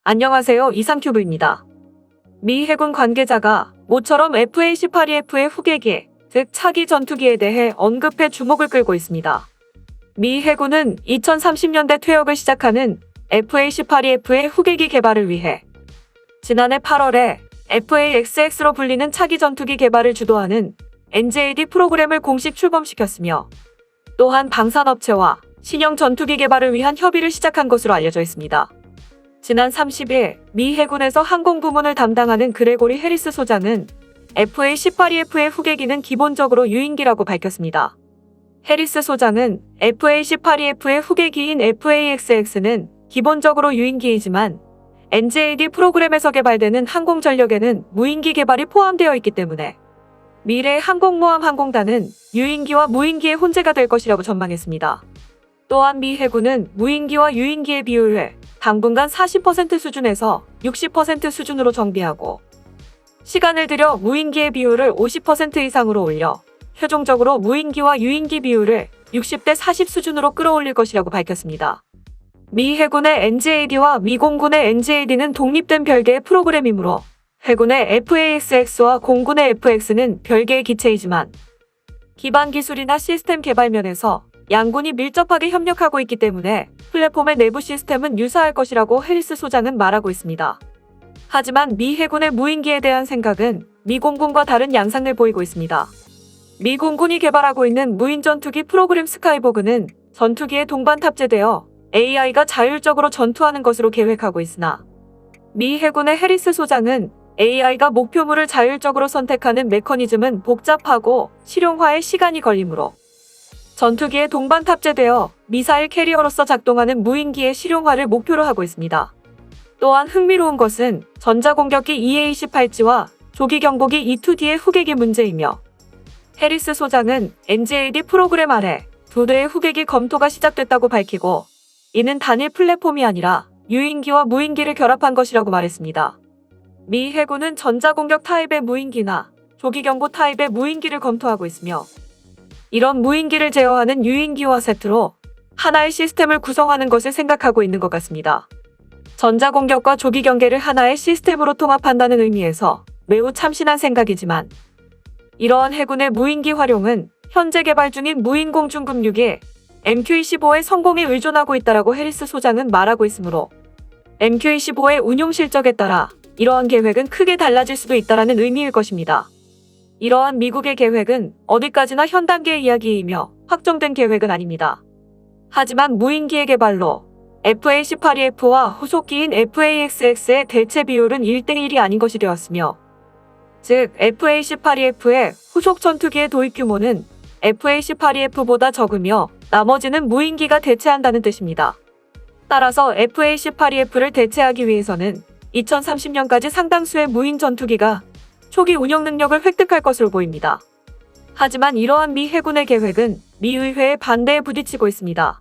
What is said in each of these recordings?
안녕하세요. 이상큐브입니다. 미 해군 관계자가 모처럼 FA-18EF의 후계기, 즉 차기 전투기에 대해 언급해 주목을 끌고 있습니다. 미 해군은 2030년대 퇴역을 시작하는 FA-18EF의 후계기 개발을 위해 지난해 8월에 FA-XX로 불리는 차기 전투기 개발을 주도하는 NGAD 프로그램을 공식 출범시켰으며 또한 방산업체와 신형 전투기 개발을 위한 협의를 시작한 것으로 알려져 있습니다. 지난 30일 미 해군에서 항공 부문을 담당하는 그레고리 해리스 소장은 FA-18EF의 후계기는 기본적으로 유인기라고 밝혔습니다. 해리스 소장은 FA-18EF의 후계기인 FA-XX는 기본적으로 유인기이지만 NGAD 프로그램에서 개발되는 항공전력에는 무인기 개발이 포함되어 있기 때문에 미래 항공모함 항공단은 유인기와 무인기의 혼재가 될 것이라고 전망했습니다. 또한 미 해군은 무인기와 유인기의 비율을 당분간 40% 수준에서 60% 수준으로 정비하고 시간을 들여 무인기의 비율을 50% 이상으로 올려 최종적으로 무인기와 유인기 비율을 60대 40 수준으로 끌어올릴 것이라고 밝혔습니다. 미 해군의 NGAD와 미 공군의 NGAD는 독립된 별개의 프로그램이므로 해군의 FA-XX와 공군의 FX는 별개의 기체이지만 기반 기술이나 시스템 개발 면에서 양군이 밀접하게 협력하고 있기 때문에 플랫폼의 내부 시스템은 유사할 것이라고 해리스 소장은 말하고 있습니다. 하지만 미 해군의 무인기에 대한 생각은 미 공군과 다른 양상을 보이고 있습니다. 미 공군이 개발하고 있는 무인 전투기 프로그램 스카이보그는 전투기에 동반 탑재되어 AI가 자율적으로 전투하는 것으로 계획하고 있으나 미 해군의 해리스 소장은 AI가 목표물을 자율적으로 선택하는 메커니즘은 복잡하고 실용화에 시간이 걸리므로 전투기에 동반 탑재되어 미사일 캐리어로서 작동하는 무인기의 실용화를 목표로 하고 있습니다. 또한 흥미로운 것은 전자공격기 EA-18G와 조기경보기 E-2D의 후계기 문제이며 해리스 소장은 NGAD 프로그램 아래 두 대의 후계기 검토가 시작됐다고 밝히고 이는 단일 플랫폼이 아니라 유인기와 무인기를 결합한 것이라고 말했습니다. 미 해군은 전자공격 타입의 무인기나 조기경보 타입의 무인기를 검토하고 있으며 이런 무인기를 제어하는 유인기와 세트로 하나의 시스템을 구성하는 것을 생각하고 있는 것 같습니다. 전자공격과 조기경계를 하나의 시스템으로 통합한다는 의미에서 매우 참신한 생각이지만 이러한 해군의 무인기 활용은 현재 개발 중인 무인 공중급 6의 MQ-25의 성공에 의존하고 있다라고 해리스 소장은 말하고 있으므로 MQ-25의 운용 실적에 따라 이러한 계획은 크게 달라질 수도 있다라는 의미일 것입니다. 이러한 미국의 계획은 어디까지나 현 단계의 이야기이며 확정된 계획은 아닙니다. 하지만 무인기의 개발로 FA-18EF와 후속기인 FA-XX의 대체 비율은 1대1이 아닌 것이 되었으며 즉 FA-18EF의 후속 전투기의 도입 규모는 FA-18EF보다 적으며 나머지는 무인기가 대체한다는 뜻입니다. 따라서 FA-18EF를 대체하기 위해서는 2030년까지 상당수의 무인 전투기가 초기 운영 능력을 획득할 것으로 보입니다. 하지만 이러한 미 해군의 계획은 미 의회의 반대에 부딪히고 있습니다.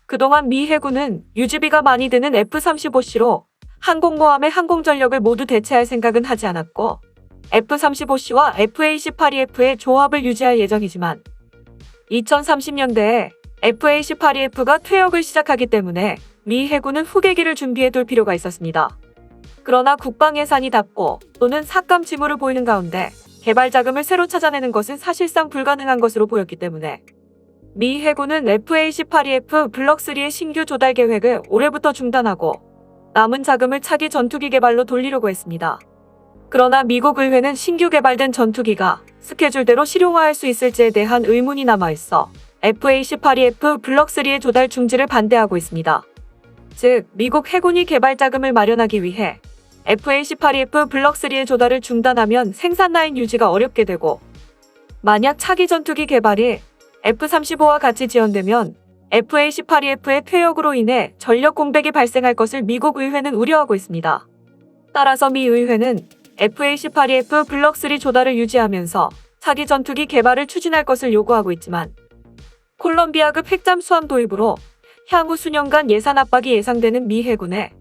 그동안 미 해군은 유지비가 많이 드는 F-35C로 항공모함의 항공전력을 모두 대체할 생각은 하지 않았고 F-35C와 FA-18EF의 조합을 유지할 예정이지만 2030년대에 FA-18EF가 퇴역을 시작하기 때문에 미 해군은 후계기를 준비해둘 필요가 있었습니다. 그러나 국방 예산이 닿고 또는 삭감 징후를 보이는 가운데 개발 자금을 새로 찾아내는 것은 사실상 불가능한 것으로 보였기 때문에 미 해군은 FA-18EF 블록 3의 신규 조달 계획을 올해부터 중단하고 남은 자금을 차기 전투기 개발로 돌리려고 했습니다. 그러나 미국 의회는 신규 개발된 전투기가 스케줄대로 실용화할 수 있을지에 대한 의문이 남아있어 FA-18EF 블록 3의 조달 중지를 반대하고 있습니다. 즉, 미국 해군이 개발 자금을 마련하기 위해 FA-18EF 블록 3의 조달을 중단하면 생산 라인 유지가 어렵게 되고 만약 차기 전투기 개발이 F-35와 같이 지연되면 FA-18EF의 퇴역으로 인해 전력 공백이 발생할 것을 미국 의회는 우려하고 있습니다. 따라서 미 의회는 FA-18EF 블록 3 조달을 유지하면서 차기 전투기 개발을 추진할 것을 요구하고 있지만 콜럼비아급 핵잠수함 도입으로 향후 수년간 예산 압박이 예상되는 미 해군의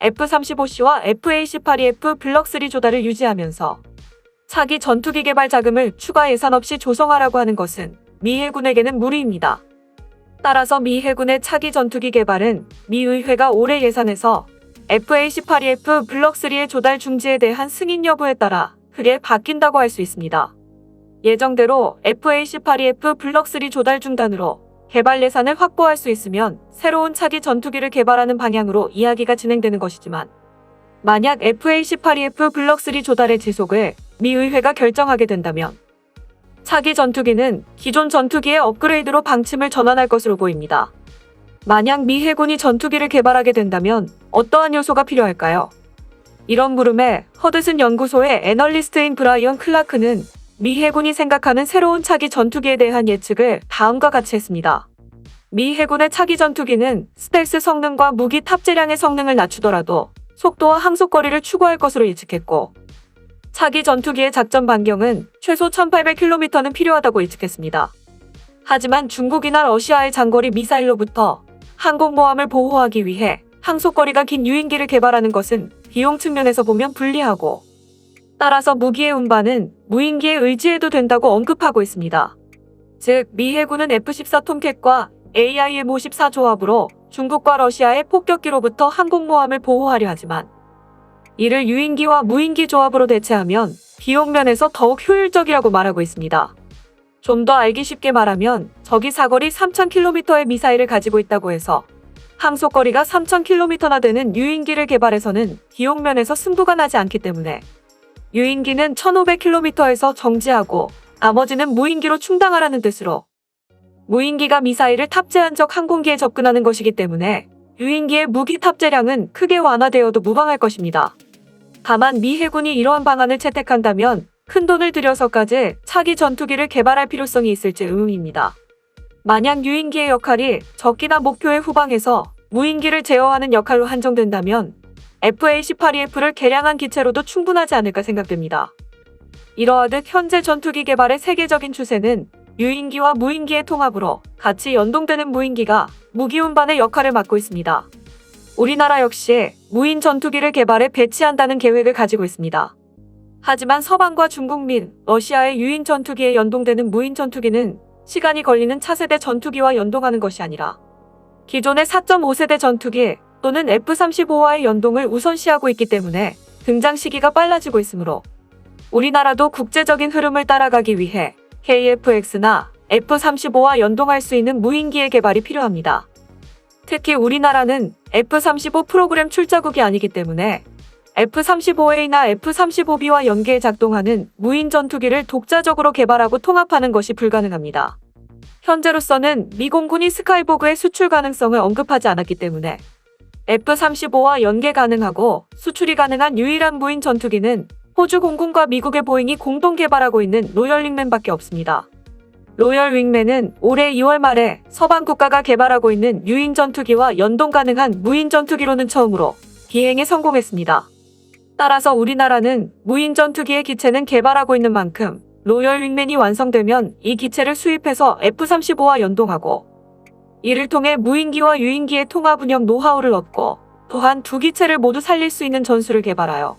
F-35C와 FA-18EF 블록 3 조달을 유지하면서 차기 전투기 개발 자금을 추가 예산 없이 조성하라고 하는 것은 미 해군에게는 무리입니다. 따라서 미 해군의 차기 전투기 개발은 미 의회가 올해 예산에서 FA-18EF 블록3의 조달 중지에 대한 승인 여부에 따라 크게 바뀐다고 할 수 있습니다. 예정대로 FA-18EF 블록3 조달 중단으로 개발 예산을 확보할 수 있으면 새로운 차기 전투기를 개발하는 방향으로 이야기가 진행되는 것이지만, 만약 FA-18EF 블록3 조달의 지속을 미 의회가 결정하게 된다면 차기 전투기는 기존 전투기의 업그레이드로 방침을 전환할 것으로 보입니다. 만약 미 해군이 전투기를 개발하게 된다면 어떠한 요소가 필요할까요? 이런 물음에 허드슨 연구소의 애널리스트인 브라이언 클라크는 미 해군이 생각하는 새로운 차기 전투기에 대한 예측을 다음과 같이 했습니다. 미 해군의 차기 전투기는 스텔스 성능과 무기 탑재량의 성능을 낮추더라도 속도와 항속거리를 추구할 것으로 예측했고, 차기 전투기의 작전 반경은 최소 1800km는 필요하다고 예측했습니다. 하지만 중국이나 러시아의 장거리 미사일로부터 항공모함을 보호하기 위해 항속거리가 긴 유인기를 개발하는 것은 비용 측면에서 보면 불리하고, 따라서 무기의 운반은 무인기에 의지해도 된다고 언급하고 있습니다. 즉, 미 해군은 F-14 톰캣과 AIM-54 조합으로 중국과 러시아의 폭격기로부터 항공모함을 보호하려 하지만, 이를 유인기와 무인기 조합으로 대체하면 비용 면에서 더욱 효율적이라고 말하고 있습니다. 좀 더 알기 쉽게 말하면 적이 사거리 3000km의 미사일을 가지고 있다고 해서 항속거리가 3000km나 되는 유인기를 개발해서는 비용 면에서 승부가 나지 않기 때문에 유인기는 1500km에서 정지하고 나머지는 무인기로 충당하라는 뜻으로, 무인기가 미사일을 탑재한 적 항공기에 접근하는 것이기 때문에 유인기의 무기 탑재량은 크게 완화되어도 무방할 것입니다. 다만 미 해군이 이러한 방안을 채택한다면 큰 돈을 들여서까지 차기 전투기를 개발할 필요성이 있을지 의문입니다. 만약 유인기의 역할이 적기나 목표의 후방에서 무인기를 제어하는 역할로 한정된다면 FA-18EF를 개량한 기체로도 충분하지 않을까 생각됩니다. 이러하듯 현재 전투기 개발의 세계적인 추세는 유인기와 무인기의 통합으로 같이 연동되는 무인기가 무기 운반의 역할을 맡고 있습니다. 우리나라 역시 무인 전투기를 개발해 배치한다는 계획을 가지고 있습니다. 하지만 서방과 중국 및 러시아의 유인 전투기에 연동되는 무인 전투기는 시간이 걸리는 차세대 전투기와 연동하는 것이 아니라 기존의 4.5세대 전투기 또는 F-35와의 연동을 우선시하고 있기 때문에 등장 시기가 빨라지고 있으므로 우리나라도 국제적인 흐름을 따라가기 위해 KF-X나 F-35와 연동할 수 있는 무인기의 개발이 필요합니다. 특히 우리나라는 F-35 프로그램 출자국이 아니기 때문에 F-35A나 F-35B와 연계해 작동하는 무인 전투기를 독자적으로 개발하고 통합하는 것이 불가능합니다. 현재로서는 미 공군이 스카이보그의 수출 가능성을 언급하지 않았기 때문에 F-35와 연계 가능하고 수출이 가능한 유일한 무인 전투기는 호주 공군과 미국의 보잉이 공동 개발하고 있는 로열 윙맨밖에 없습니다. 로열 윙맨은 올해 2월 말에 서방 국가가 개발하고 있는 유인 전투기와 연동 가능한 무인 전투기로는 처음으로 비행에 성공했습니다. 따라서 우리나라는 무인 전투기의 기체는 개발하고 있는 만큼 로열 윙맨이 완성되면 이 기체를 수입해서 F-35와 연동하고, 이를 통해 무인기와 유인기의 통합 운영 노하우를 얻고 또한 두 기체를 모두 살릴 수 있는 전술을 개발하여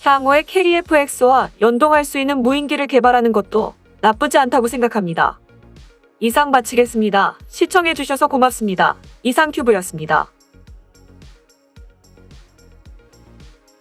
향후에 KF-X와 연동할 수 있는 무인기를 개발하는 것도 나쁘지 않다고 생각합니다. 이상 마치겠습니다. 시청해주셔서 고맙습니다. 이상큐브였습니다.